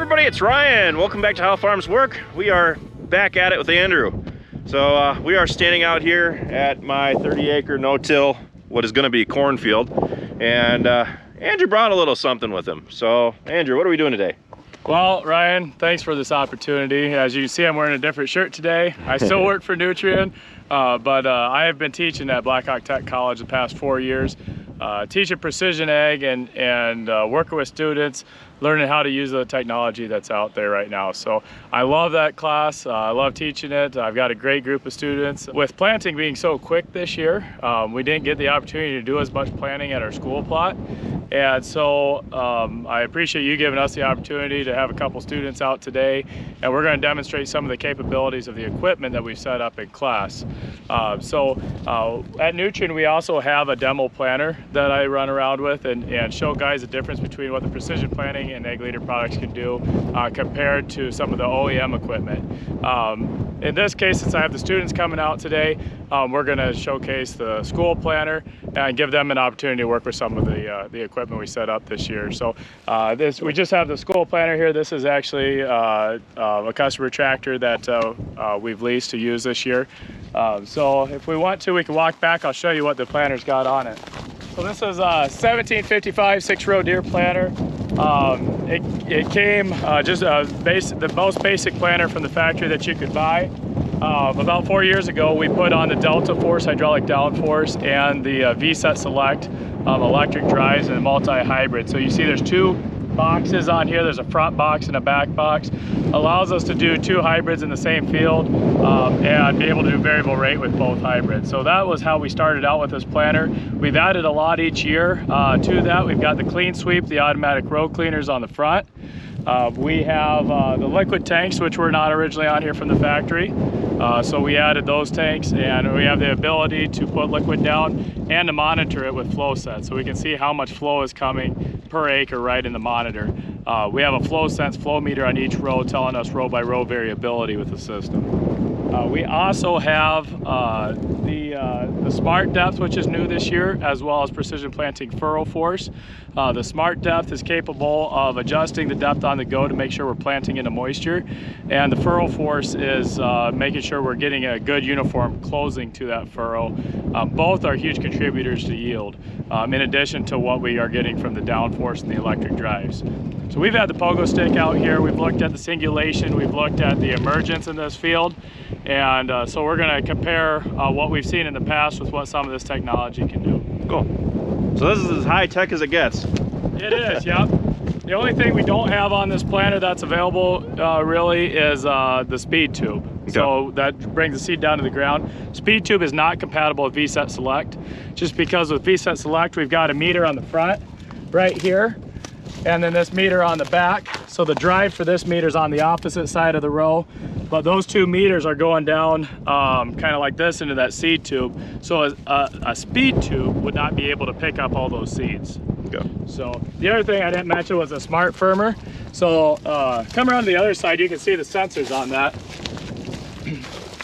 everybody, it's Ryan. Welcome back to How Farms Work. We are back at it with Andrew. So we are standing out here at my 30-acre no-till, what is going to be cornfield, and Andrew brought a little something with him. So Andrew, what are we doing today? Well, Ryan, thanks for this opportunity. As you can see, I'm wearing a different shirt today. I still work for Nutrien, but I have been teaching at Blackhawk Tech College the past 4 years, teaching precision ag and working with students, learning how to use the technology that's out there right now. So I love that class. I love teaching it. I've got a great group of students. With planting being so quick this year, we didn't get the opportunity to do as much planting at our school plot. And so I appreciate you giving us the opportunity to have a couple students out today, and we're going to demonstrate some of the capabilities of the equipment that we've set up in class. At Nutrien, we also have a demo planter that I run around with and show guys the difference between what the precision planting and Ag Leader products can do compared to some of the OEM equipment. In this case, since I have the students coming out today, we're going to showcase the school planter and give them an opportunity to work with some of the equipment we set up this year. So we just have the school planter here. This is actually a customer tractor that we've leased to use this year. So if we want to, we can walk back. I'll show you what the planter's got on it. So this is a 1755 6-row Deere planter. It came just the most basic planter from the factory that you could buy. About 4 years ago, we put on the Delta Force hydraulic downforce and the VSET Select electric drives and multi-hybrid. So you see there's two boxes on here. There's a front box and a back box. Allows us to do two hybrids in the same field and be able to do variable rate with both hybrids. So that was how we started out with this planter. We've added a lot each year to that. We've got the clean sweep, the automatic row cleaners on the front. We have the liquid tanks, which were not originally on here from the factory. So we added those tanks, and we have the ability to put liquid down and to monitor it with flow sets. So we can see how much flow is coming per acre right in the monitor. We have a flow sense flow meter on each row telling us row by row variability with the system. We also have the Smart Depth, which is new this year, as well as Precision Planting Furrow Force. The Smart Depth is capable of adjusting the depth on the go to make sure we're planting into moisture, and the Furrow Force is making sure we're getting a good uniform closing to that furrow. Both are huge contributors to yield, in addition to what we are getting from the downforce and the electric drives. So we've had the pogo stick out here, we've looked at the singulation, we've looked at the emergence in this field, and so we're going to compare what we've seen in the past with what some of this technology can do. Cool. So this is as high tech as it gets. It is, yep. The only thing we don't have on this planter that's available really is the speed tube. Okay. So that brings the seed down to the ground. Speed tube is not compatible with VSET Select, just because with VSET Select we've got a meter on the front right here, and then this meter on the back. So the drive for this meter is on the opposite side of the row, but those two meters are going down kind of like this into that seed tube. So a speed tube would not be able to pick up all those seeds. Okay. So the other thing I didn't mention was a smart firmer. So come around to the other side, you can see the sensors on that.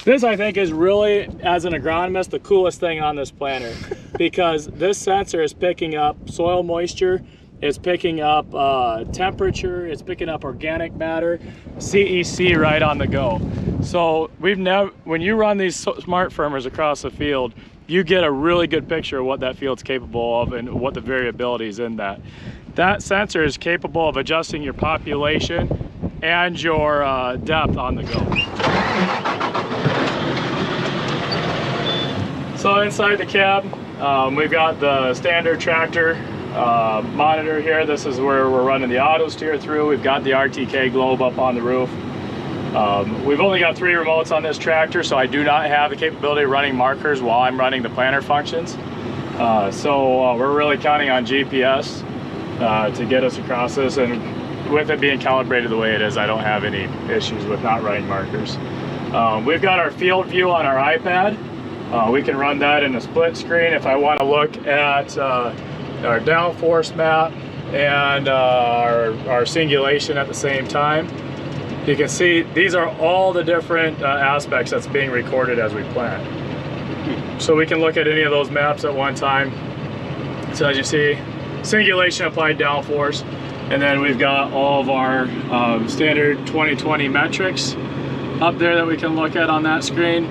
This, I think, is really, as an agronomist, the coolest thing on this planter, because this sensor is picking up soil moisture, it's picking up temperature, it's picking up organic matter, CEC right on the go. So when you run these smart firmers across the field, you get a really good picture of what that field's capable of and what the variability is in that. That sensor is capable of adjusting your population and your depth on the go. So inside the cab, we've got the standard tractor monitor here. This is where we're running the auto steer through. We've got the RTK globe up on the roof. We've only got 3 remotes on this tractor, so I do not have the capability of running markers while I'm running the planter functions. So we're really counting on GPS to get us across this, and with it being calibrated the way it is, I don't have any issues with not running markers. We've got our field view on our iPad. We can run that in a split screen if I want to look at our downforce map and our singulation at the same time. You can see these are all the different aspects that's being recorded as we plant. So we can look at any of those maps at one time. So as you see, singulation applied downforce. And then we've got all of our standard 2020 metrics up there that we can look at on that screen.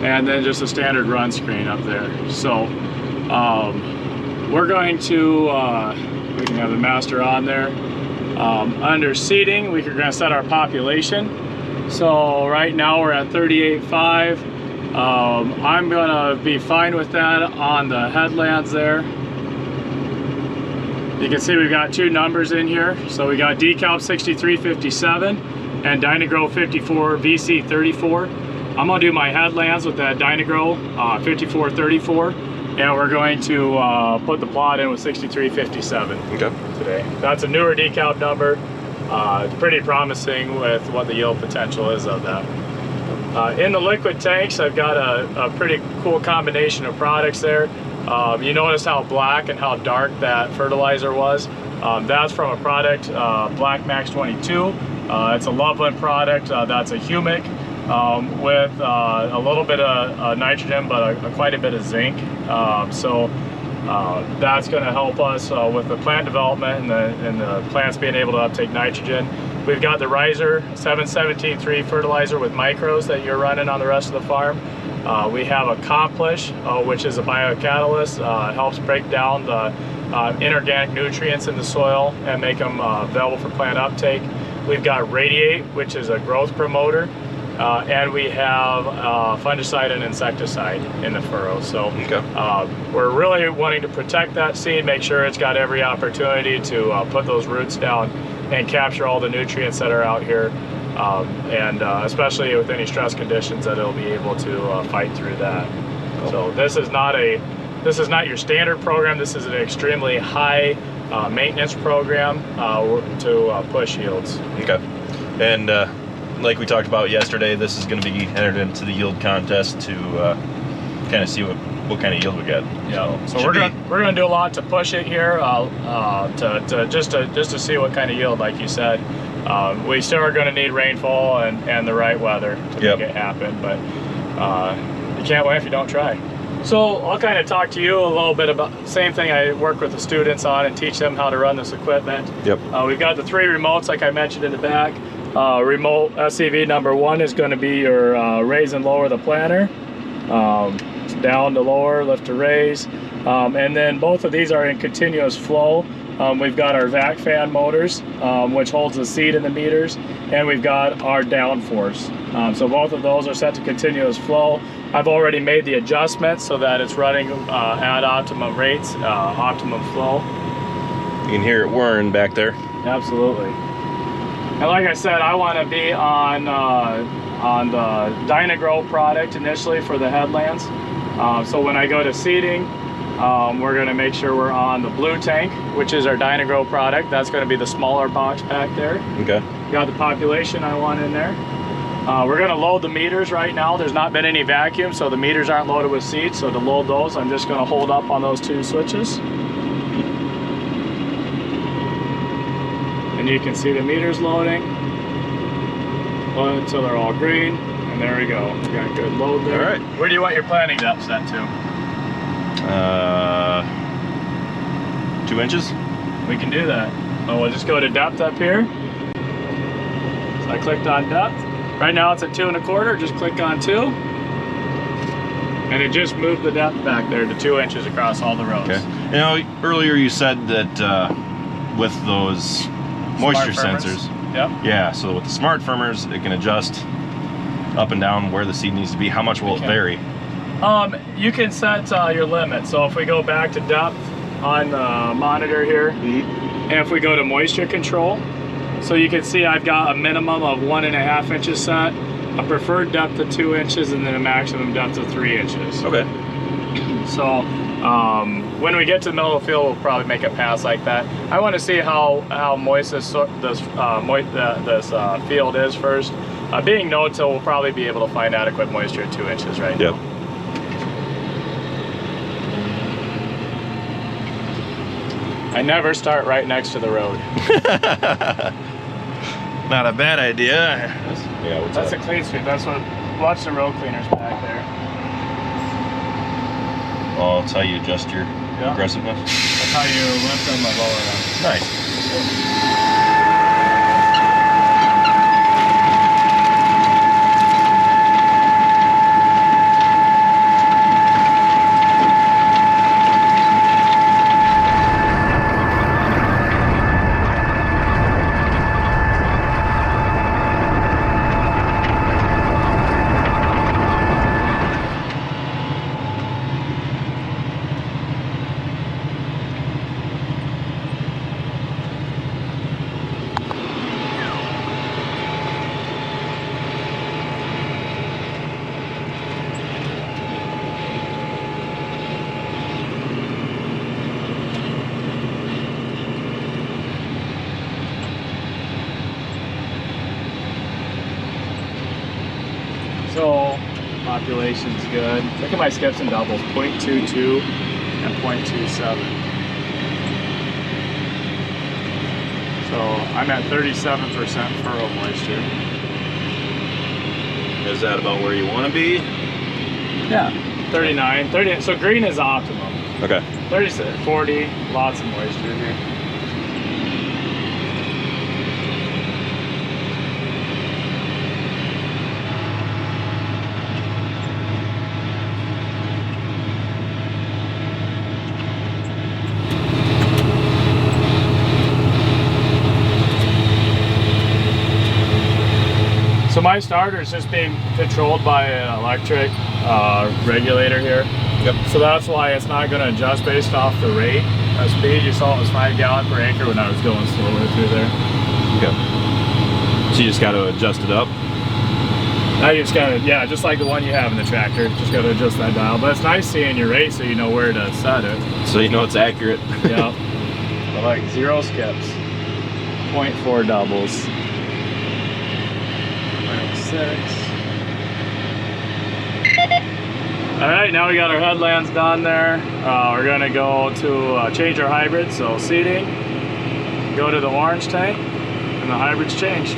And then just a standard run screen up there. So we're going to, we can have the master on there. Under seating, we're going to set our population. So right now we're at 38.5. I'm going to be fine with that on the headlands there. You can see we've got two numbers in here. So we got decal 6357 and Dynagro 54 VC 34. I'm going to do my headlands with that Dynagro 5434. And we're going to put the plot in with 6357 today. That's a newer decal number. It's pretty promising with what the yield potential is of that. In the liquid tanks, I've got a pretty cool combination of products there. You notice how black and how dark that fertilizer was. That's from a product, Black Max 22. It's a Loveland product that's a humic with a little bit of nitrogen, but quite a bit of zinc. That's going to help us with the plant development and the plants being able to uptake nitrogen. We've got the Riser 717-3 fertilizer with micros that you're running on the rest of the farm. We have Accomplish, which is a biocatalyst, helps break down the inorganic nutrients in the soil and make them available for plant uptake. We've got Radiate, which is a growth promoter. And we have fungicide and insecticide in the furrow. So we're really wanting to protect that seed, make sure it's got every opportunity to put those roots down and capture all the nutrients that are out here, and especially with any stress conditions that it'll be able to fight through that. So this is not your standard program. This is an extremely high maintenance program to push yields. Okay, and like we talked about yesterday, this is going to be entered into the yield contest to kind of see what kind of yield we get. Yeah. So we're gonna do a lot to push it here, just to see what kind of yield, like you said. We still are going to need rainfall and the right weather to make it happen, but you can't win if you don't try. So I'll kind of talk to you a little bit about the same thing I work with the students on and teach them how to run this equipment. We've got the 3 remotes, like I mentioned in the back. Remote SCV number 1 is going to be your raise and lower the planter, down to lower, lift to raise, and then both of these are in continuous flow. We've got our vac fan motors, which holds the seed in the meters, and we've got our downforce. So both of those are set to continuous flow. I've already made the adjustments so that it's running at optimum rates, optimum flow. You can hear it whirring back there. Absolutely. And like I said, I want to be on the Dynagro product initially for the headlands. So when I go to seeding, we're going to make sure we're on the blue tank, which is our Dynagro product. That's going to be the smaller box pack there. Okay. Got the population I want in there. We're going to load the meters right now. There's not been any vacuum, so the meters aren't loaded with seed. So to load those, I'm just going to hold up on those 2 switches. And you can see the meters loading until they're all green, and there we go. We got good load there. All right. Where do you want your planting depth set to? 2 inches. We can do that. So we'll just go to depth up here. So I clicked on depth. Right now it's at 2 1/4. Just click on 2, and it just moved the depth back there to 2 inches across all the rows. Okay. You know, earlier you said that with those moisture sensors. Yep. Yeah, so with the smart firmers, it can adjust up and down where the seed needs to be. How much will it vary? You can set your limit. So if we go back to depth on the monitor here, and if we go to moisture control, so you can see I've got a minimum of 1.5 inches set, a preferred depth of 2 inches, and then a maximum depth of 3 inches. Okay. So when we get to the middle of the field, we'll probably make a pass like that. I want to see how moist this field is first. Being no-till, we'll probably be able to find adequate moisture at 2 inches right now. I never start right next to the road. Not a bad idea. Yeah, that's a clean sweep. That's what. Watch the road cleaners back there. Oh, it's how you adjust your aggressiveness. That's how you lift them or lower them. Nice. So population's good. Look at my skips and doubles, 0.22 and 0.27. So I'm at 37% furrow moisture. Is that about where you want to be? Yeah. 39, 30. So green is optimum. Okay. 36, 40, lots of moisture here. So my starter is just being controlled by an electric regulator here. Yep. So that's why it's not going to adjust based off the rate of speed. You saw it was 5 gallons per acre when I was going slower through there. Okay. So you just got to adjust it up? I just got to, yeah, just like the one you have in the tractor. Just got to adjust that dial. But it's nice seeing your rate so you know where to set it. So you know it's accurate. Yeah. But like 0 skips, 0.4 doubles. 6. All right, now we got our headlands done there. We're gonna go to change our hybrid, so seating, go to the orange tank, and the hybrid's changed.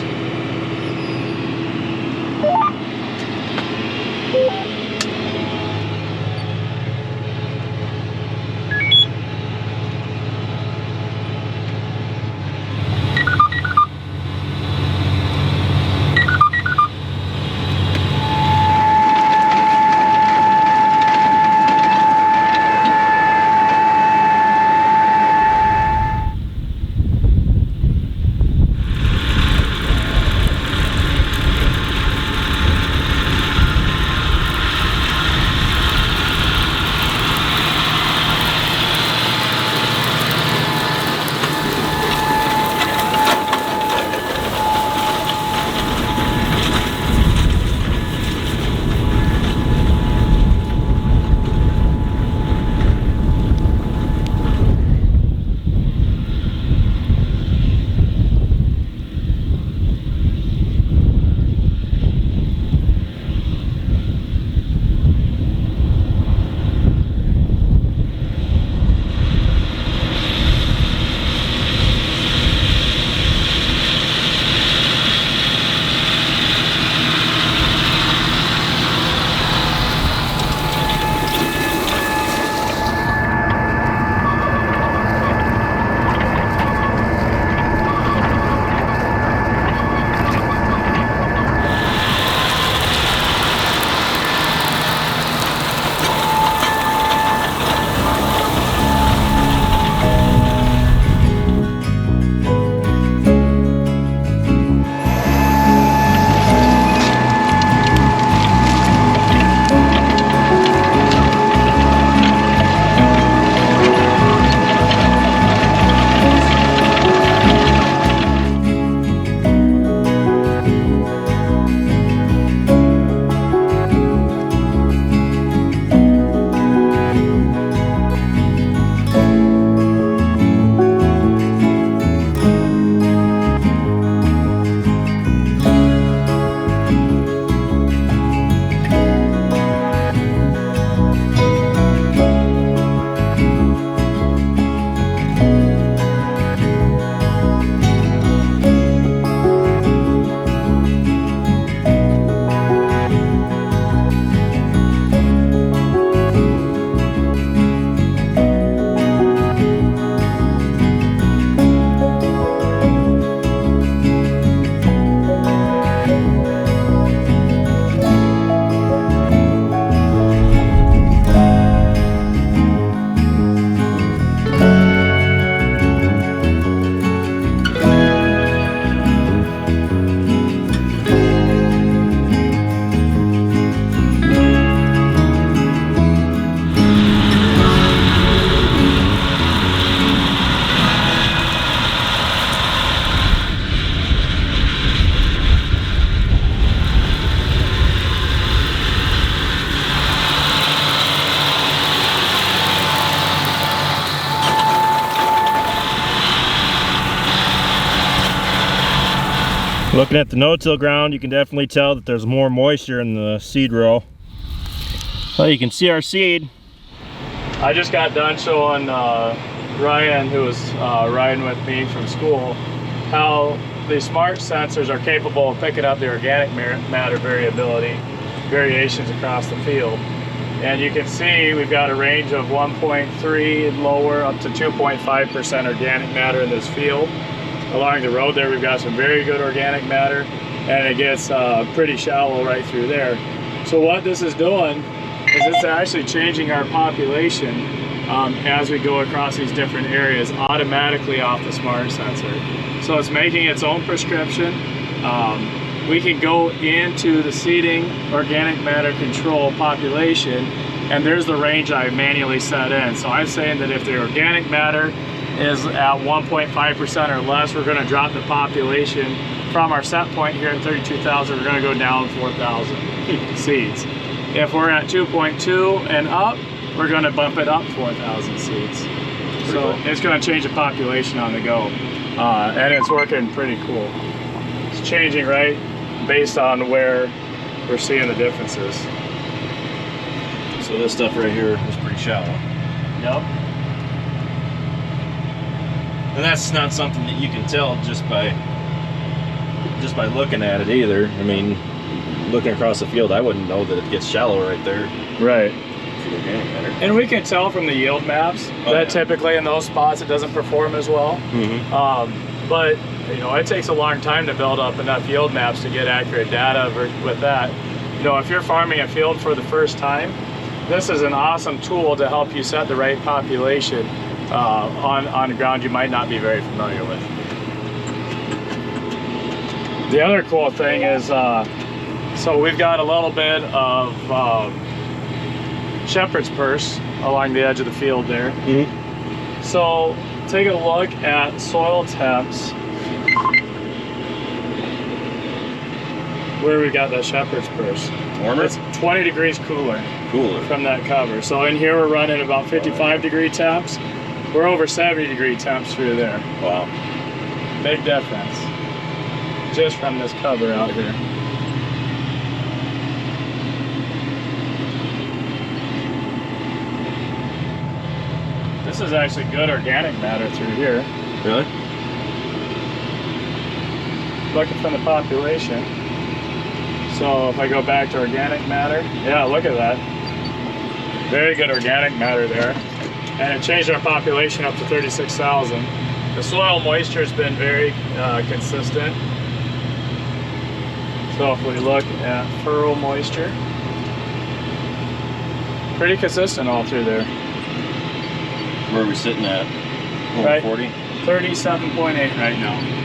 Looking at the no-till ground, you can definitely tell that there's more moisture in the seed row. Well, you can see our seed. I just got done showing Ryan, who was riding with me from school, how the smart sensors are capable of picking up the organic matter variations across the field. And you can see we've got a range of 1.3 and lower up to 2.5% organic matter in this field. Along the road there, we've got some very good organic matter, and it gets pretty shallow right through there. So what this is doing is it's actually changing our population as we go across these different areas automatically off the smart sensor. So it's making its own prescription. We can go into the seeding organic matter control population, and there's the range I manually set in. So I'm saying that if the organic matter is at 1.5% or less, we're going to drop the population from our set point here at 32,000. We're going to go down 4,000 seeds. If we're at 2.2 and up, we're going to bump it up 4,000 seeds. So it's going to change the population on the go, and it's working pretty cool. It's changing right based on where we're seeing the differences. So this stuff right here is pretty shallow. Yep. And that's not something that you can tell just by looking at it either. I mean, looking across the field, I wouldn't know that it gets shallow right there. Right. Organic matter. And we can tell from the yield maps that typically in those spots it doesn't perform as well. But you know, it takes a long time to build up enough yield maps to get accurate data with that. You know, if you're farming a field for the first time, this is an awesome tool to help you set the right population on ground you might not be very familiar with. The other cool thing is, so we've got a little bit of shepherd's purse along the edge of the field there. So take a look at soil temps where we got that shepherd's purse. Warmer? It's 20 degrees cooler. Cooler. From that cover. So in here we're running about 55 degree temps. We're over 70 degree temps through there. Wow. Big difference. Just from this cover out here. This is actually good organic matter through here. Really? Looking from the population. So if I go back to organic matter, yeah, look at that. Very good organic matter there. And it changed our population up to 36,000. The soil moisture has been very consistent. So if we look at furrow moisture, pretty consistent all through there. Where are we sitting at? Right. 40? 37.8 right now.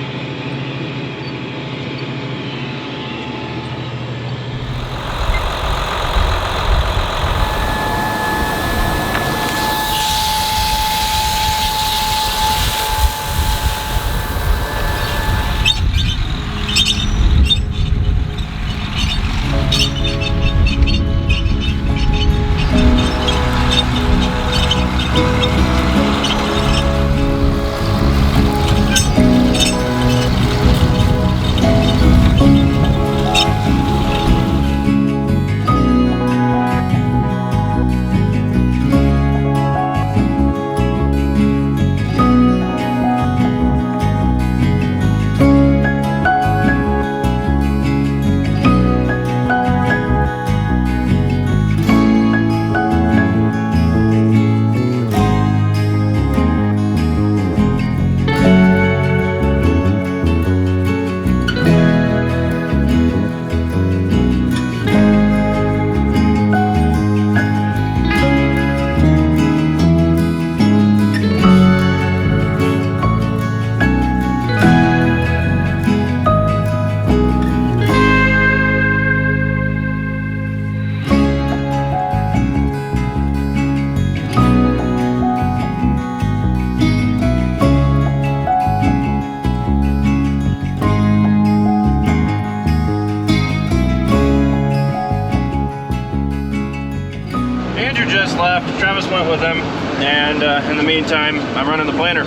Left. Travis went with him, and in the meantime, I'm running the planter.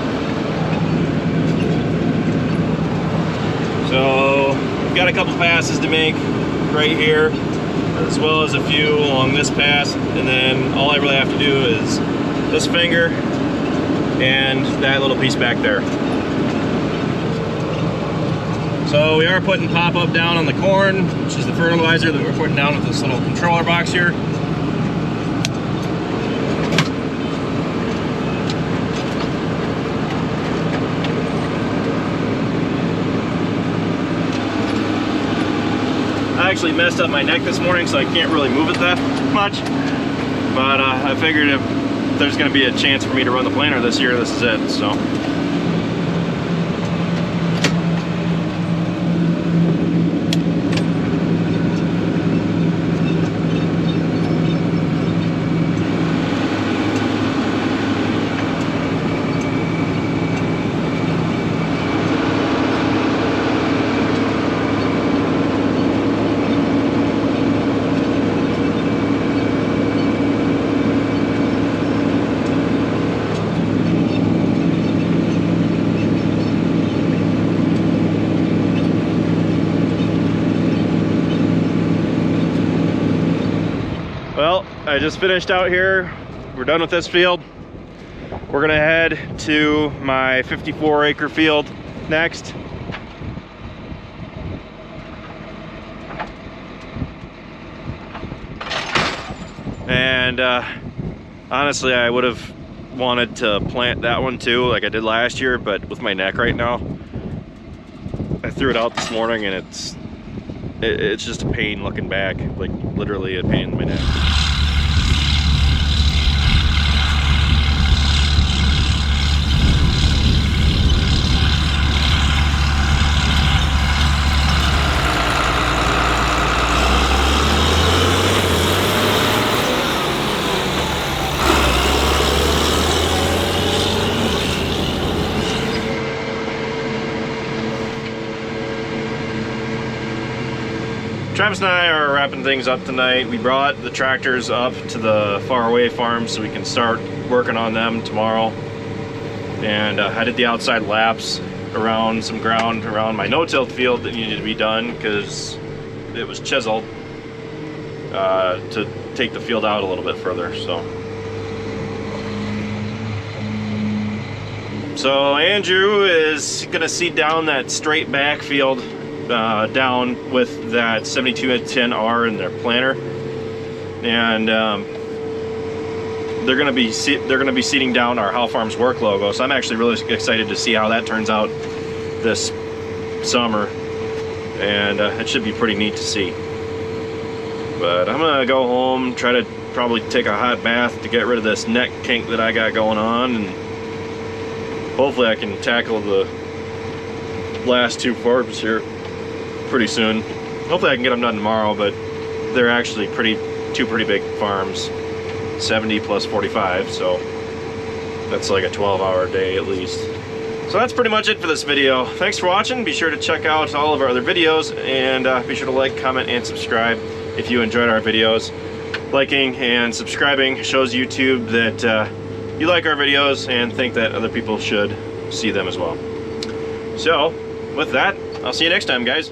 So we've got a couple passes to make right here, as well as a few along this pass, and then all I really have to do is this finger and that little piece back there. So we are putting pop-up down on the corn, which is the fertilizer that we're putting down with this little controller box here. I actually messed up my neck this morning, so I can't really move it that much. But I figured if there's going to be a chance for me to run the planter this year, this is it. So. Well, I just finished out here. We're done with this field. We're gonna head to my 54-acre field next. And honestly, I would have wanted to plant that one too, like I did last year, but with my neck right now, I threw it out this morning and it's just a pain looking back, like literally a pain in my neck. Travis and I are wrapping things up tonight. We brought the tractors up to the faraway farm so we can start working on them tomorrow. And I did the outside laps around some ground around my no-till field that needed to be done because it was chiseled to take the field out a little bit further. So Andrew is gonna seed down that straight back field down with that 7210R in their planter, and they're going to be seeding down our How Farms Work logo. So I'm actually really excited to see how that turns out this summer, and it should be pretty neat to see. But I'm gonna go home, try to probably take a hot bath to get rid of this neck kink that I got going on, and hopefully I can tackle the last two farms here pretty soon. Hopefully I can get them done tomorrow, but they're actually two pretty big farms, 70 plus 45, so that's like a 12-hour day at least. So that's pretty much it for this video. Thanks for watching. Be sure to check out all of our other videos, and be sure to like, comment, and subscribe if you enjoyed our videos. Liking and subscribing shows YouTube that you like our videos and think that other people should see them as well. So with that, I'll see you next time, guys.